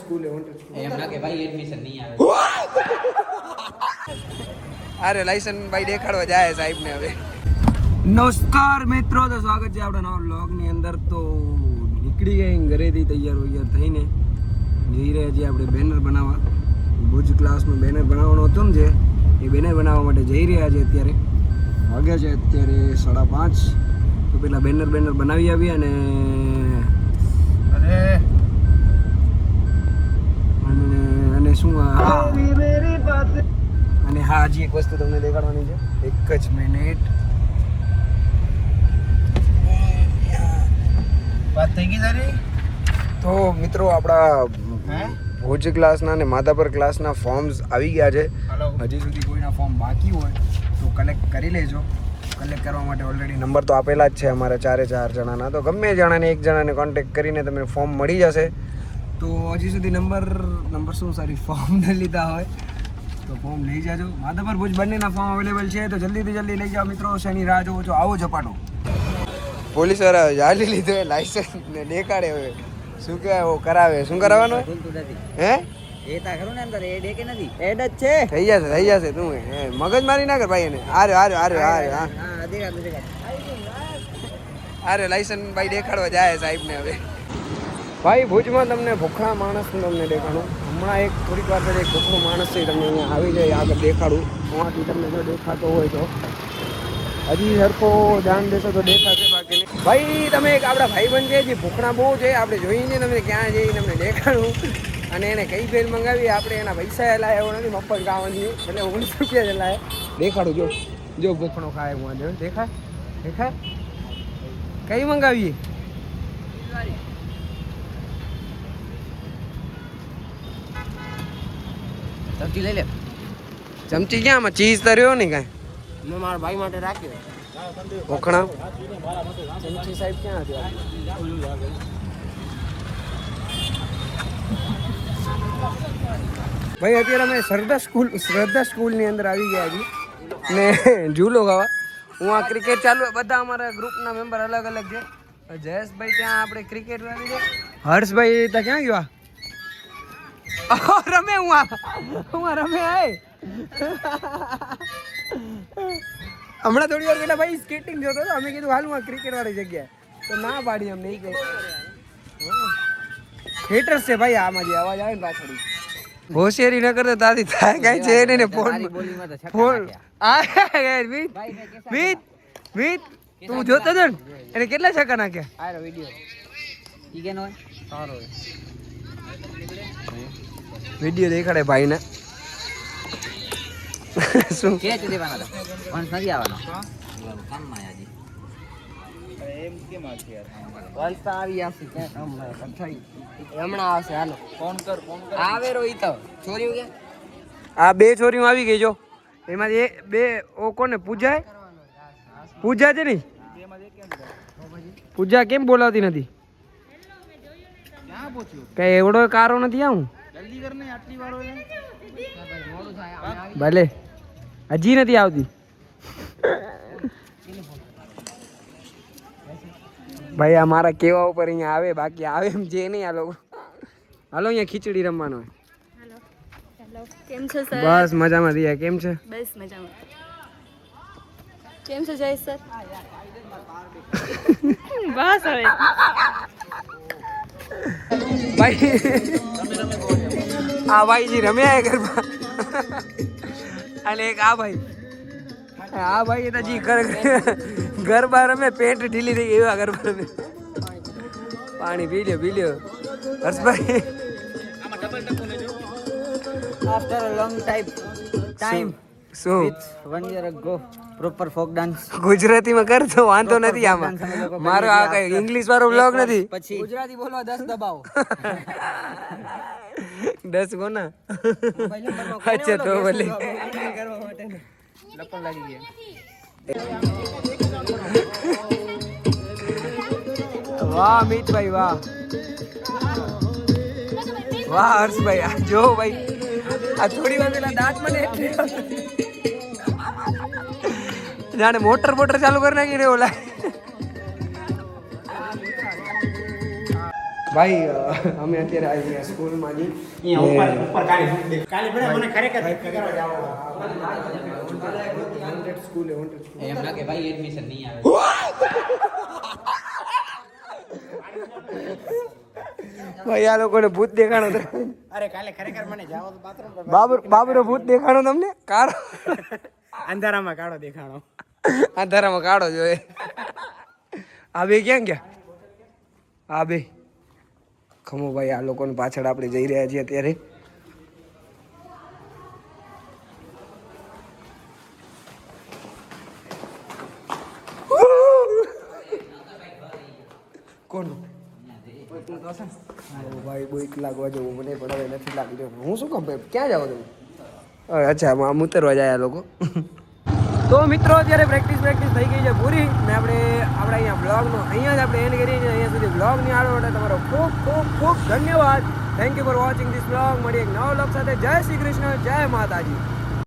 School એમ ના કે ભાઈ એડમિશન નહીં આવે. અરે લાયસન્સ ભાઈ દેખાડવા જાય સાહેબ ને હવે. નમસ્કાર મિત્રો, તો સ્વાગત છે આપણા નવા વ્લોગ ની અંદર. તો નીકળી ગયા ઘરેથી તૈયાર થઈને જઈ રહ્યા છીએ આપણે બેનર બનાવવા. ભુજ ક્લાસનું બેનર બનાવવાનું હતું ને, જે એ બેનર બનાવવા માટે જઈ રહ્યા છે. અત્યારે વાગ્યા છે અત્યારે 5:30. તો પેલા બેનર બનાવી આવી અને શું અને હા, હજી એક વસ્તુ તમને દેખાડવાની છે. એક જ મિનિટ. વાત થઈ ગઈ તારી? તો મિત્રો, આપણા ભુજ ક્લાસના અને માધાપર ક્લાસના ફોર્મ્સ આવી ગયા છે. હજી સુધી કોઈના ફોર્મ બાકી હોય તો કલેક્ટ કરી લેજો. કલેક્ટ કરવા માટે ઓલરેડી નંબર તો આપેલા જ છે અમારા 4 જણાના. તો ગમે જણાને એક જણાને કોન્ટેક્ટ કરીને તમને ફોર્મ મળી જશે. તો હજી સુધી ફોર્મ ન લીધા હોય તો ફોર્મ લઈ જાજો. માધાપર ભુજ બંનેના ફોર્મ અવેલેબલ છે. તો જલ્દીથી જલ્દી લઈ જાઓ મિત્રો. શેની રાહ જોવો છો? આવો ઝપાટો. પોલીસ વાળા જાળી લીધો લાયસન્સ ને દેખાડે. હવે શું કહેવાય, કરાવે. શું કરાવવાનું હે? એ તા ખરું ને અંદર એડ કે નથી? એડ જ છે. થઈ જશે તું મગજ મારી ના કર ભાઈ એને. આરે લાયસન્સ ભાઈ દેખાડવા જાય સાહેબ ને હવે. ભાઈ ભુજમાં તમને ભૂખડા માણસનું તમને દેખાડું. હમણાં એક થોડીક વાર એક ભૂખડો માણસ છે, તમને અહીંયા આવી જાય આગળ દેખાડું. અહીંયાથી તમને જો દેખાતો હોય તો હજી સરખો ધ્યાન દેશો તો દેખાશે, બાકી નહીં. ભાઈ તમે એક આપણા ભાઈબંધ છે જે ભૂખડા બહુ છે, આપણે જોઈએ તમને ક્યાં જઈ તમને દેખાડું. અને એને કઈ ભેલ મંગાવી, આપણે એના પૈસા લાય એવો નથી, મફત ગાવાની. એટલે 19 રૂપિયા લાય. દેખાડું જો ભૂખડો ખાય હું આજે. દેખાય કઈ મંગાવીએ? ચમચી લઈ લે. ચમચી ક્યાં? આમાં ચીઝ તો રહ્યો ને કાંઈ. મેં મારા ભાઈ માટે રાખ્યો. ભૂખણા ચમચી સાહેબ ક્યાં હતા? ભાઈ અત્યારે અમે શ્રદ્ધા સ્કૂલની અંદર આવી ગયા છીએ ને ઝૂલો ખાવા. હું આ ક્રિકેટ ચાલુ, બધા અમારા ગ્રુપના મેમ્બર અલગ અલગ છે. જયેશભાઈ ત્યાં આપણે ક્રિકેટ રમી છે. હર્ષભાઈ ત્યાં ક્યાં ગયો? રમે હું રમે આય. હમણાં થોડી વાર પેલા ભાઈ સ્કેટિંગ જોતો હતો. અમે કીધું હાલ હું ક્રિકેટ વાળી જગ્યાએ, તો ના પાડી અમને. નહીં કહે થિયેટર્સ છે ભાઈ. આમાં જે અવાજ આવે ને પાછળ હોશિયારી ન કરતો તાથી થાય કઈ છે નહીં ને. મીત તું જોતો હતો ને, એને કેટલા છક્કા નાખ્યા? આરો વિડિયો ઈ કેનો હોય સારો હોય. વિડિયો દેખાડે ભાઈને. શું કે છે દેવાના હતા પણ નથી આવવાનો કામમાં આજી. એમ કેમ આવશે યાર? વંશ આવી આવશે કે હમણાં આવશે. હાલો ફોન કર આવે રો. ઈ તો છોરીઓ કે આ 2 છોરીઓ આવી ગઈ. જો એમાંથી 2 કોને? પૂજા છે ને. પૂજા કેમ બોલાવતી નથી? કઈ એવડો કારો નથી. આવું ભલે હજી નથી આવતી. ભાઈ આ મારા કેવા ઉપર અહીંયા આવે, બાકી આવે એમ છે નહીં આ લોકો. હાલો અહીંયા ખીચડી રમવાનો હોય. કેમ છો સર? બસ મજામાં. દિયા કેમ છે? બસ મજામાં. કેમ છે જય સર? બસ હવે ભાઈ આ ભાઈજી રમ્યા ગરબા. અને એક આ ભાઈ તો જી ગરબા રમે, પેન્ટ ઢીલી થઈ ગઈ એવા ગરબા રમે. પાણી પી લ્યો Harshbhai. After a long time શું 1 year ago proper folk dance ગુજરાતીમાં કરતો વાંધો નથી. આમાં મારો આ કઈ ઇંગ્લિશ વાળો બ્લોગ નથી. પછી ગુજરાતી બોલવા 10 દબાવો. 10 કોના? અચ્છા તો ભલે. લપન લાગી ગયા. વાહ મિતભાઈ, વાહ હર્ષભાઈ. આ જો ભાઈ, આ થોડી વાર પેલા દાંત મને જાણે મોટર ચાલુ કરી નાખી રહ્યો. ભાઈ અમે અત્યારે આવી ગયા સ્કૂલમાં જી સ્કૂલ એમ લાગે ભાઈ એડમિશન નહીં આવે ભાઈ આ લોકોને ભૂત દેખાણો તો અરે કાલે ખરેખર મને જાવ તો બાથરૂમ બાબરો ભૂત દેખાણો તમને કાળો અંધારામાં કાળો દેખાણો અંધારામાં કાળો જોઈએ આ બે ક્યાં ગયા આ બે ખમો ભાઈ આ લોકોની પાછળ આપણે જઈ રહ્યા છીએ અત્યારે કોણ ભાઈ બહુ લાગવા જવું મને પણ હવે નથી લાગી રહ્યું હું શું કહું ક્યાં જાવ તમે અચ્છા આમ ઉતરવા જાય આ લોકો તો મિત્રો અત્યારે પ્રેક્ટિસ થઈ ગઈ છે પૂરી ને આપણે અહીંયા બ્લોગનો અહીંયા જ આપણે એન્ડ કરીએ છીએ અહીંયા સુધી બ્લોગની આડો માટે તમારો ખૂબ ખૂબ ખૂબ ધન્યવાદ thank you for watching this blog મળી એક નવો બ્લોગ સાથે જય શ્રી કૃષ્ણ જય માતાજી